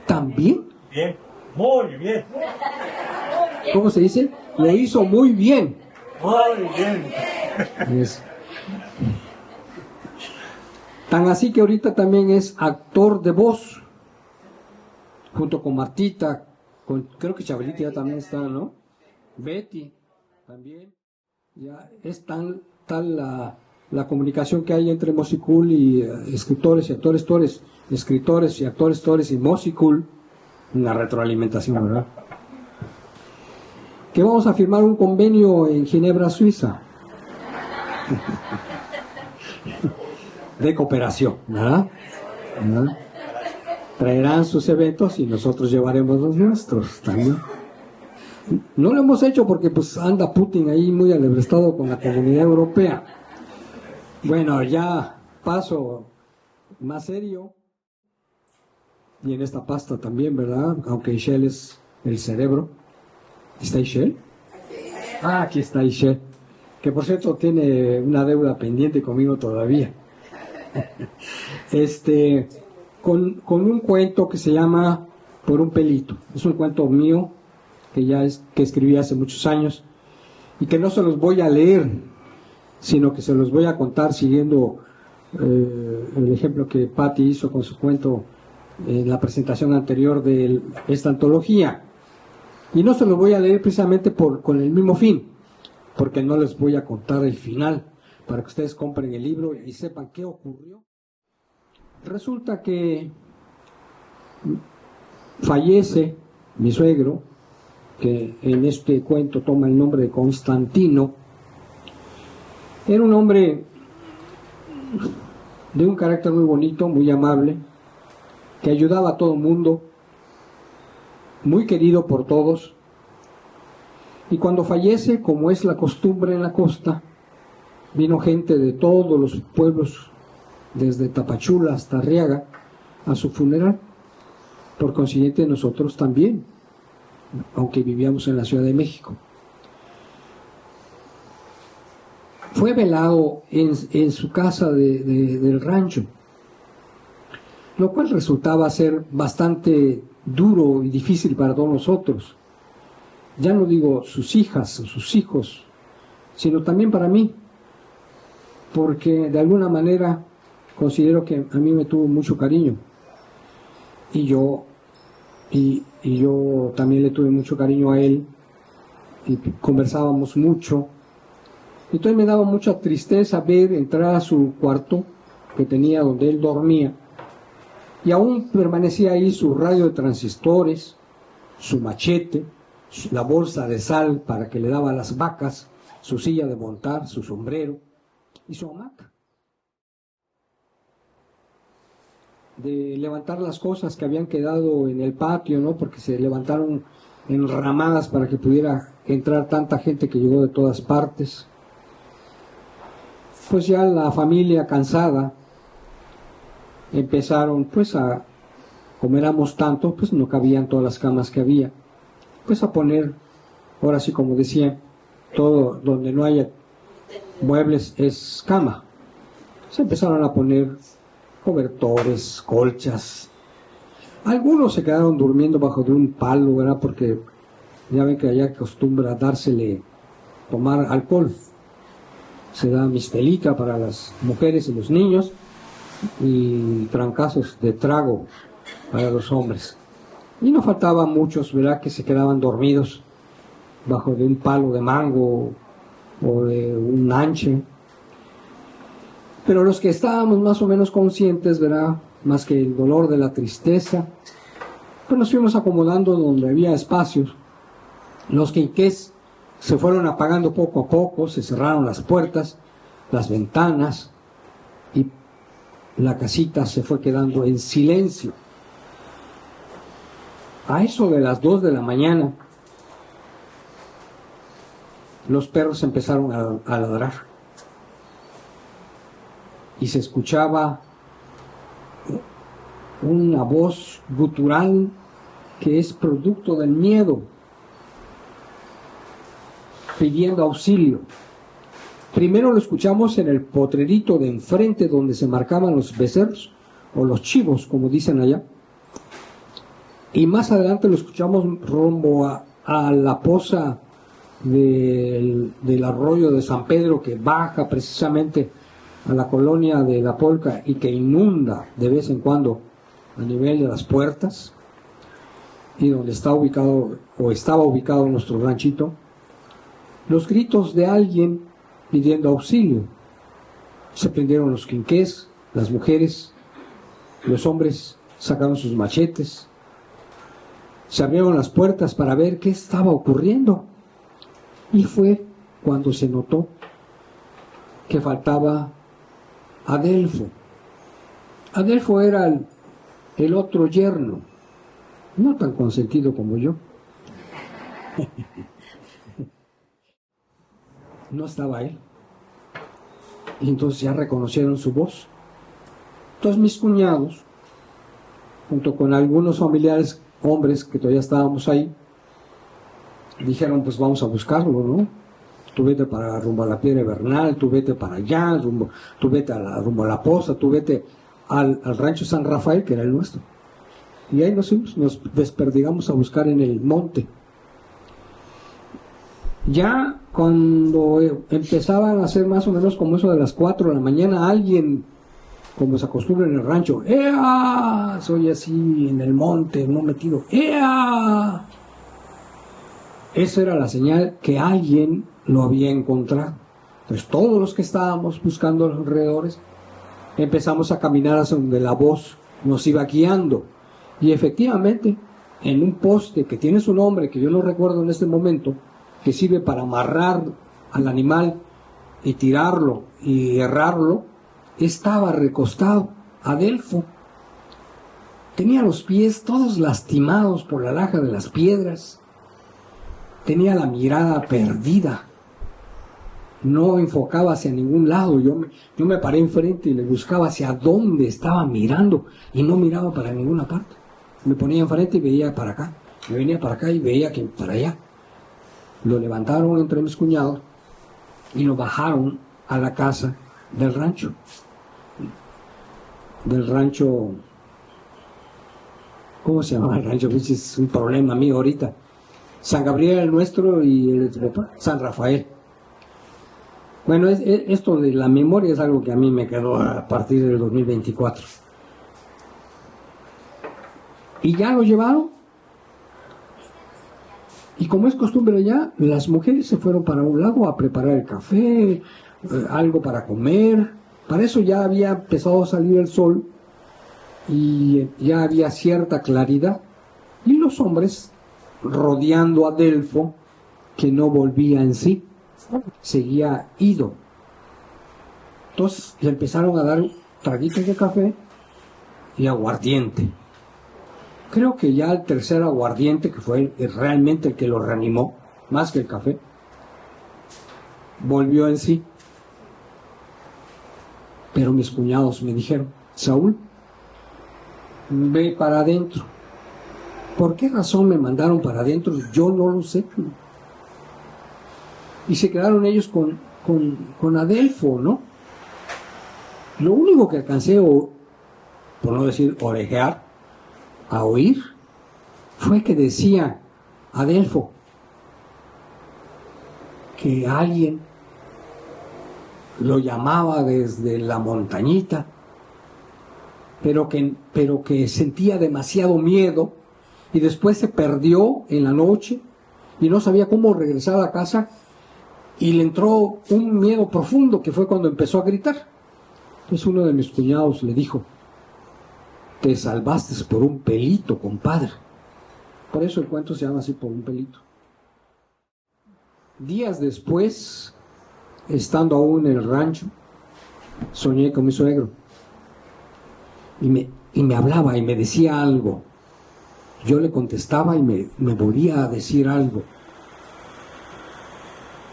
también. Bien, muy bien. ¿Cómo se dice? Lo hizo muy bien. Muy bien. Tan así que ahorita también es actor de voz, junto con Martita, creo que Chabelita ya también está, ¿no? Betty también. Ya es tal la comunicación que hay entre Mosicul y escritores y actores Torres, escritores y actores Torres y Mosicul, una retroalimentación, ¿verdad? Que vamos a firmar un convenio en Ginebra, Suiza, de cooperación, ¿verdad? Traerán sus eventos y nosotros llevaremos los nuestros también. No lo hemos hecho porque pues anda Putin ahí muy alebrestado con la Comunidad Europea. Bueno, ya paso más serio. Y en esta pasta también, ¿verdad? Aunque Ishel es el cerebro. ¿Está Ishel? Ah, aquí está Ishel. Que por cierto tiene una deuda pendiente conmigo todavía. Con un cuento que se llama Por un pelito. Es un cuento mío que escribí hace muchos años y que no se los voy a leer, sino que se los voy a contar siguiendo el ejemplo que Patti hizo con su cuento en la presentación anterior de esta antología. Y no se los voy a leer precisamente con el mismo fin, porque no les voy a contar el final, para que ustedes compren el libro y sepan qué ocurrió. Resulta que fallece mi suegro, que en este cuento toma el nombre de Constantino. Era un hombre de un carácter muy bonito, muy amable, que ayudaba a todo el mundo, muy querido por todos. Y cuando fallece, como es la costumbre en la costa, vino gente de todos los pueblos, desde Tapachula hasta Arriaga, a su funeral. Por consiguiente, nosotros también, aunque vivíamos en la Ciudad de México. Fue velado en su casa del rancho, lo cual resultaba ser bastante duro y difícil para todos nosotros. Ya no digo sus hijas o sus hijos, sino también para mí, porque de alguna manera considero que a mí me tuvo mucho cariño y yo también le tuve mucho cariño a él y conversábamos mucho. Entonces me daba mucha tristeza ver entrar a su cuarto que tenía donde él dormía y aún permanecía ahí su radio de transistores, su machete, la bolsa de sal para que le daba a las vacas, su silla de montar, su sombrero y su hamaca. De levantar las cosas que habían quedado en el patio, ¿no? Porque se levantaron enramadas para que pudiera entrar tanta gente que llegó de todas partes. Pues ya la familia cansada empezaron pues como éramos tanto, pues no cabían todas las camas que había, pues a poner, ahora sí como decía, todo donde no haya muebles es cama. Se empezaron a poner cobertores, colchas. Algunos se quedaron durmiendo bajo de un palo, ¿verdad? Porque ya ven que allá acostumbra tomar alcohol. Se da mistelita para las mujeres y los niños y trancazos de trago para los hombres. Y no faltaban muchos, ¿verdad?, que se quedaban dormidos bajo de un palo de mango o de un anche. Pero los que estábamos más o menos conscientes, ¿verdad?, más que el dolor de la tristeza, pues nos fuimos acomodando donde había espacios. Los quinqués se fueron apagando poco a poco, se cerraron las puertas, las ventanas, y la casita se fue quedando en silencio. A eso de las 2 de la mañana, los perros empezaron a ladrar. Y se escuchaba una voz gutural que es producto del miedo, pidiendo auxilio. Primero lo escuchamos en el potrerito de enfrente donde se marcaban los becerros, o los chivos, como dicen allá. Y más adelante lo escuchamos rumbo a la poza del arroyo de San Pedro, que baja precisamente a la colonia de La Polca y que inunda de vez en cuando a nivel de las puertas, y donde está ubicado o estaba ubicado nuestro ranchito. Los gritos de alguien pidiendo auxilio. Se prendieron los quinqués, las mujeres, los hombres sacaron sus machetes, se abrieron las puertas para ver qué estaba ocurriendo. Y fue cuando se notó que faltaba Adelfo. Adelfo era el otro yerno, no tan consentido como yo, No estaba él. Y entonces ya reconocieron su voz. Entonces mis cuñados, junto con algunos familiares, hombres que todavía estábamos ahí, dijeron, pues vamos a buscarlo, ¿no? Tú vete para rumbo a la Piedra Bernal, tú vete para allá, tú vete rumbo a la Poza, tú vete al rancho San Rafael, que era el nuestro. Y ahí nos fuimos, nos desperdigamos a buscar en el monte. Ya cuando empezaban a hacer más o menos como eso de las 4 de la mañana, alguien, como se acostumbra en el rancho, ¡ea! Soy así en el monte, no metido, ¡ea! Eso era la señal que alguien lo había encontrado. Entonces todos los que estábamos buscando los alrededores empezamos a caminar hacia donde la voz nos iba guiando. Y efectivamente, en un poste que tiene su nombre, que yo no recuerdo en este momento, que sirve para amarrar al animal y tirarlo y herrarlo, estaba recostado Adelfo. Tenía los pies todos lastimados por la laja de las piedras. Tenía la mirada perdida. No enfocaba hacia ningún lado. Yo me paré enfrente y le buscaba hacia dónde estaba mirando y no miraba para ninguna parte. Me ponía enfrente y veía para acá. Me venía para acá y veía que para allá. Lo levantaron entre mis cuñados y lo bajaron a la casa del rancho. Del rancho... ¿Cómo se llama el rancho? Es un problema mío ahorita. San Gabriel el nuestro y el de tu papá, San Rafael. Bueno, esto de la memoria es algo que a mí me quedó a partir del 2024. Y ya lo llevaron. Y como es costumbre allá, las mujeres se fueron para un lago a preparar el café, algo para comer. Para eso ya había empezado a salir el sol y ya había cierta claridad. Y los hombres rodeando a Adelfo, que no volvía en sí, seguía ido. Entonces le empezaron a dar traguitos de café y aguardiente. Creo que ya el tercer aguardiente, que fue realmente el que lo reanimó, más que el café, volvió en sí. Pero mis cuñados me dijeron, Saúl, ve para adentro. ¿Por qué razón me mandaron para adentro? Yo no lo sé. Y se quedaron ellos con Adelfo, ¿no? Lo único que alcancé, por no decir orejear, a oír, fue que decía Adelfo que alguien lo llamaba desde la montañita, pero que sentía demasiado miedo y después se perdió en la noche y no sabía cómo regresar a casa y le entró un miedo profundo, que fue cuando empezó a gritar. Entonces uno de mis cuñados le dijo, te salvaste por un pelito, compadre. Por eso el cuento se llama así, por un pelito. Días después, estando aún en el rancho, soñé con mi suegro y me hablaba y me decía algo. Yo le contestaba y me volvía a decir algo.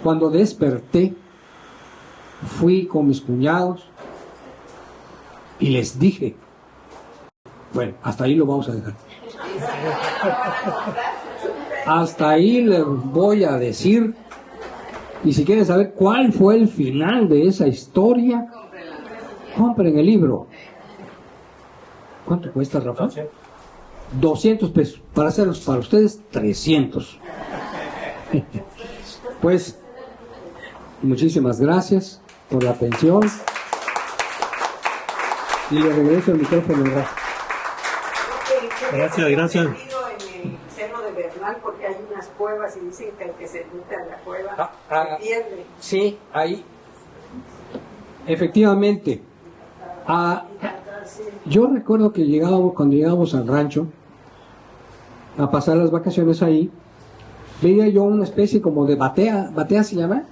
Cuando desperté, fui con mis cuñados y les dije, bueno, hasta ahí lo vamos a dejar. Hasta ahí les voy a decir. Y si quieren saber cuál fue el final de esa historia, compren el libro. ¿Cuánto cuesta, Rafa? 200 pesos. Para hacerlos para ustedes, 300. Pues, muchísimas gracias por la atención. Y le regreso el micrófono, Rafa. Gracias. En el seno de Bernal, porque hay unas cuevas y dicen que el que se mete en la cueva se pierde. Sí, ahí. Efectivamente. Yo recuerdo que cuando llegábamos al rancho a pasar las vacaciones ahí, veía yo una especie como de batea se llama,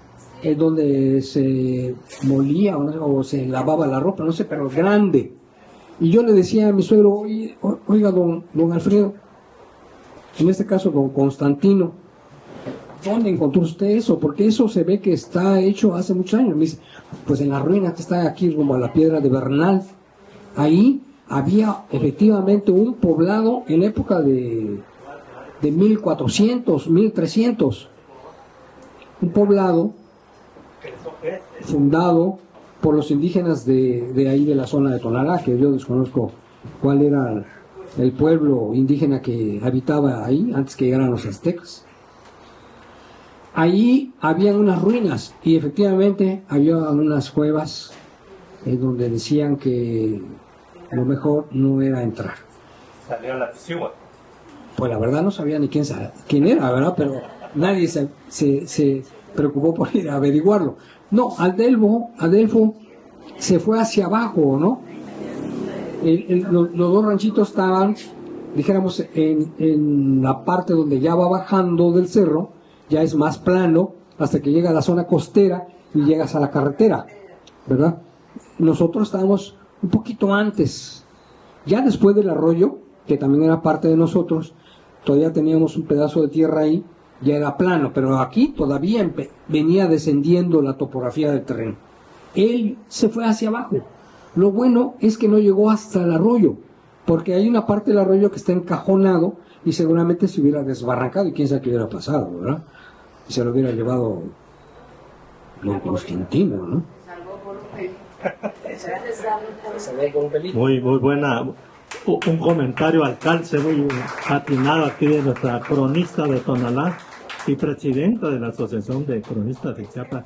es donde se molía o se lavaba la ropa, no sé, pero grande. Y yo le decía a mi suegro, oiga, don Alfredo, en este caso don Constantino, ¿dónde encontró usted eso? Porque eso se ve que está hecho hace muchos años. Me dice, pues en la ruina que está aquí rumbo a la Piedra de Bernal, ahí había efectivamente un poblado en época de 1400, 1300. Un poblado fundado por los indígenas de ahí de la zona de Tonalá, que yo desconozco cuál era el pueblo indígena que habitaba ahí antes que llegaran los aztecas. Ahí habían unas ruinas y efectivamente había unas cuevas donde decían que lo mejor no era entrar. Salió la Tisiwa. Pues la verdad no sabía ni quién era, ¿verdad? Pero nadie se preocupó por ir a averiguarlo. No, Adelfo se fue hacia abajo, ¿no? Los dos ranchitos estaban, dijéramos, en la parte donde ya va bajando del cerro, ya es más plano, hasta que llega a la zona costera y llegas a la carretera, ¿verdad? Nosotros estábamos un poquito antes, ya después del arroyo, que también era parte de nosotros, todavía teníamos un pedazo de tierra ahí, ya era plano, pero aquí todavía venía descendiendo la topografía del terreno. Él se fue hacia abajo. Lo bueno es que no llegó hasta el arroyo, porque hay una parte del arroyo que está encajonado y seguramente se hubiera desbarrancado y quién sabe qué hubiera pasado, ¿verdad? Y se lo hubiera llevado Don Constantino, ¿no? Muy buena. Un comentario al calce muy atinado aquí de nuestra cronista de Tonalá y presidenta de la Asociación de Cronistas de Chiapas.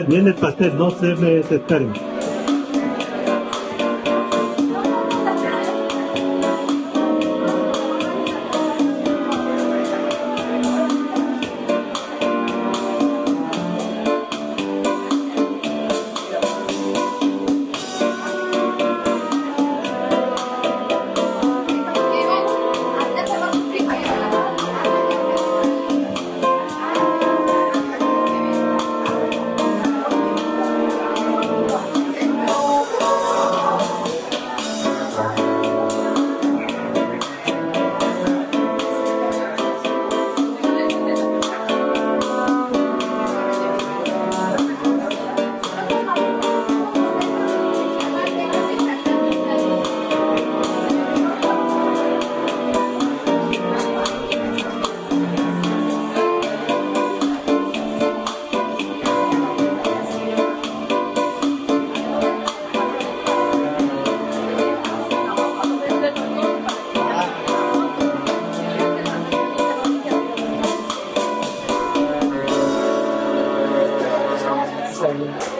Viene el pastel, no se me desesperen.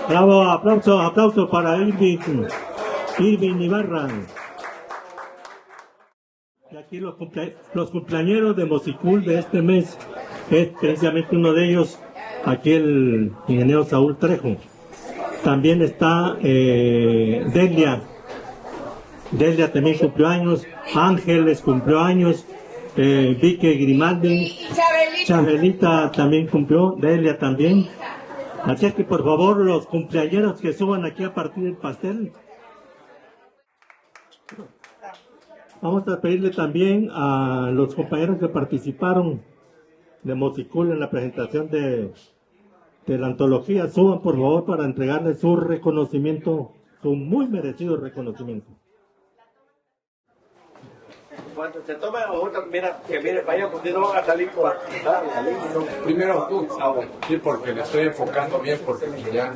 Bravo, aplauso para Irving Ibarra. Y aquí los cumpleañeros de Mocicul de este mes, es precisamente uno de ellos, aquí el ingeniero Saúl Trejo. También está Delia también cumplió años, Ángeles cumplió años, Vicky Grimaldi, Chabelita también cumplió, Delia también. Así es que por favor los cumpleañeros que suban aquí a partir del pastel. Vamos a pedirle también a los compañeros que participaron de Mocicul en la presentación de la antología, suban por favor para entregarles su reconocimiento su muy merecido reconocimiento. Cuando se tome otra, mira, que mire, vaya, porque no van a salir con Primero tú, sí, porque le estoy enfocando bien, porque ya.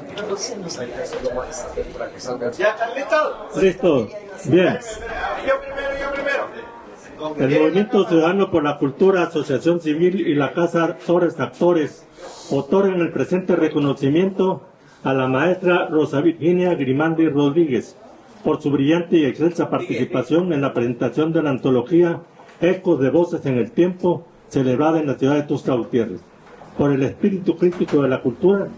¿Ya están listos? Listo. Bien. Yo primero. El Movimiento Ciudadano por la Cultura, Asociación Civil y la Casa Torres Actores otorgan el presente reconocimiento a la maestra Rosa Virginia Grimaldi Rodríguez por su brillante y excelsa participación en la presentación de la antología Ecos de Voces en el Tiempo, celebrada en la ciudad de Tuxtla Gutiérrez. Por el espíritu crítico de la cultura,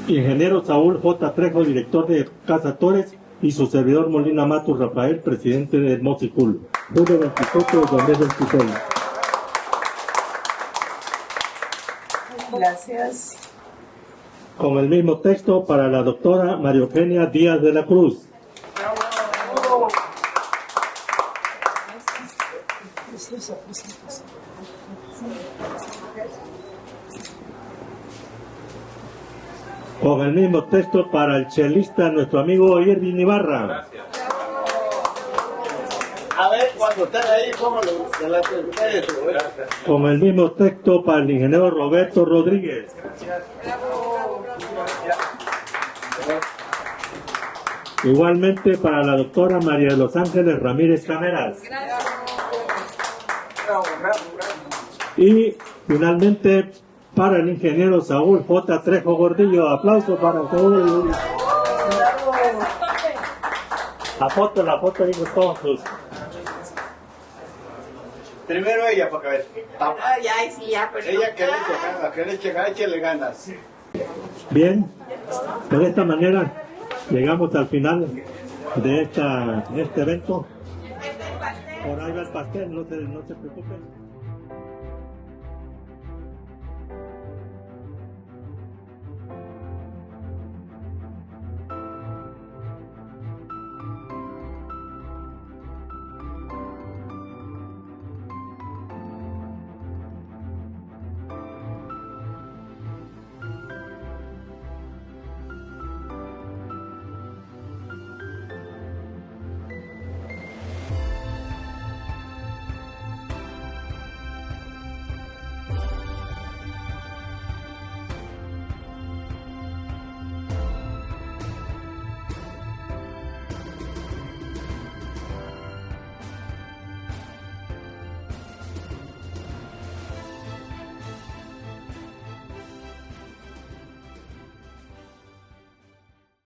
ingeniero Saúl J. Trejo, director de Casa Torres, y su servidor Molina Matus Rafael, presidente del Mocicul, julio 28 de 2026. Gracias. Con el mismo texto para la doctora María Eugenia Díaz de la Cruz. Con el mismo texto para el chelista, nuestro amigo Irving Ibarra. A ver, cuando estén ahí, póngalo delante de ustedes. Con el mismo texto para el ingeniero Roberto Rodríguez. Igualmente para la doctora María de los Ángeles Ramírez Cameras. Y finalmente para el ingeniero Saúl J. Trejo Gordillo. Aplauso para Saúl. La foto ahí con todos sus. Primero ella, para que ver. Ya, sí, ya, pero Ella que le eche ganas, échele ganas. Bien, de esta manera llegamos al final de este evento. Por ahí va el pastel, no se preocupen.